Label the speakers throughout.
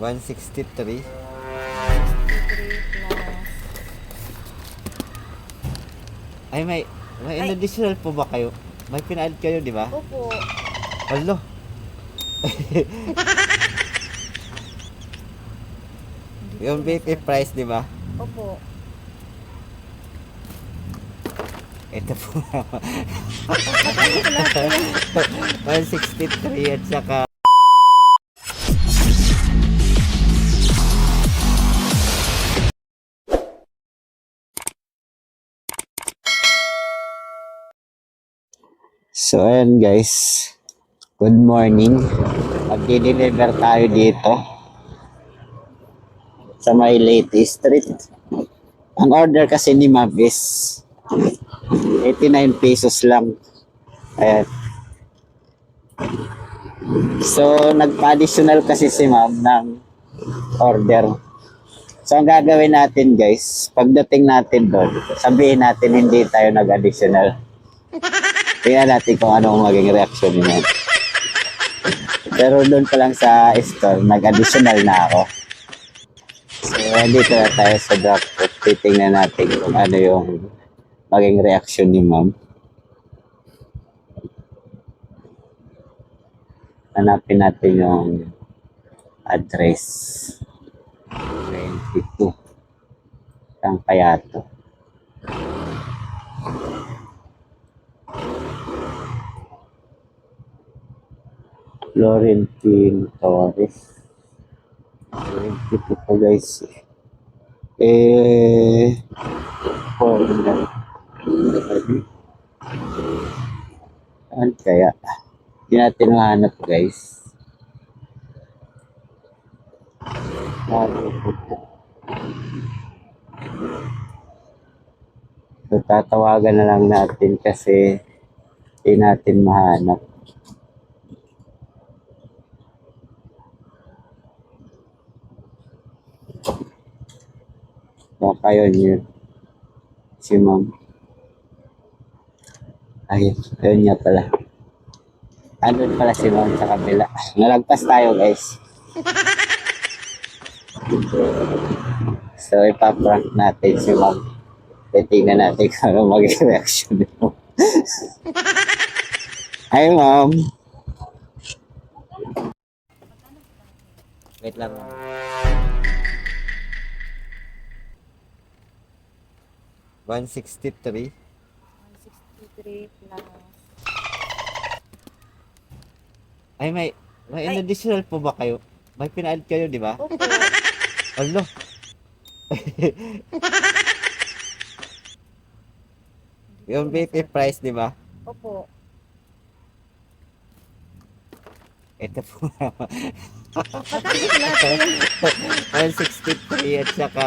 Speaker 1: 163.
Speaker 2: 163 plus...
Speaker 1: Ay, may
Speaker 2: Ay,
Speaker 1: additional po ba kayo? May pina-add kayo, di ba?
Speaker 2: opo.
Speaker 1: Alo.
Speaker 2: Hindi
Speaker 1: Yung
Speaker 2: po
Speaker 1: BP
Speaker 2: nasabi.
Speaker 1: price, di ba?
Speaker 2: Opo.
Speaker 1: Ito po.
Speaker 2: Magkano po lahat po yan?
Speaker 1: 163 at saka so ayan guys, good morning. Magdi-deliver tayo dito sa may Leyte Street. Ang order kasi ni Ma'am is 89 pesos lang. Ayan. So nagpa-additional kasi si Ma'am ng order. So ang gagawin natin guys, pagdating natin doon, sabihin natin hindi tayo nag-additional. Tingnan natin kung anong maging reaction niya. Pero doon pa lang sa store, nag-additional na ako. So, dito na tayo sa drop off. Titingnan natin kung ano yung maging reaction ni ma'am. Hanapin natin yung address. 22. Saan kaya to? Florentine Torres. 22 po guys. Saan kaya? Hindi natin mahanap guys. So, tatawagan na lang natin kasi hindi natin mahanap. Baka yun. Si ma'am. Ayun niya pala. Andun pala si ma'am sa kabila. Nalagpas tayo guys. So, ipaprank natin si ma'am. Titignan natin kung ano maging reaction mo. Hi ma'am. Wait lang ma'am. 163.
Speaker 2: 163 plus...
Speaker 1: Ay, may
Speaker 2: Ay,
Speaker 1: additional po ba kayo? May pina-add kayo, di ba?
Speaker 2: opo.
Speaker 1: Alo.
Speaker 2: Hindi po
Speaker 1: Yung BP
Speaker 2: nasabi.
Speaker 1: price, di ba?
Speaker 2: Opo.
Speaker 1: Ito po.
Speaker 2: Magkano po lahat po yan?
Speaker 1: 163 at saka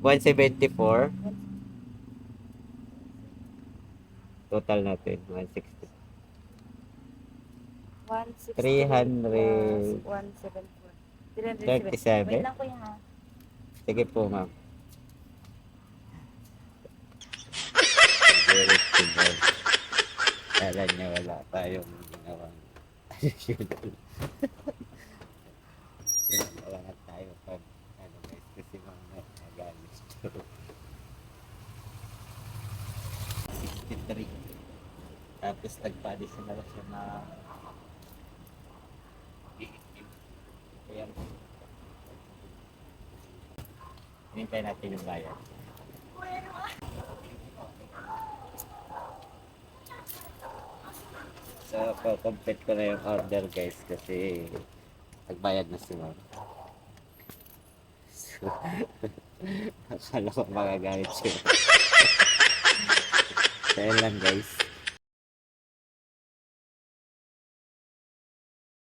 Speaker 1: 174. Total natin, 160.
Speaker 2: 163 plus
Speaker 1: 337.
Speaker 2: 174. Wait lang po yan ha.
Speaker 1: Sige po, ma'am. Kala niya wala tayong ginawang additional. Wala nga tayo pag ano guys, kasi mga nagalis. 63. Tapos nagpa-additional siya na 18. Ayan. Hinintay natin yung bayad. So, complete ko na yung order guys kasi nagbayad na si ma'am. So, akala ko magagalit siya. So, yun lang guys.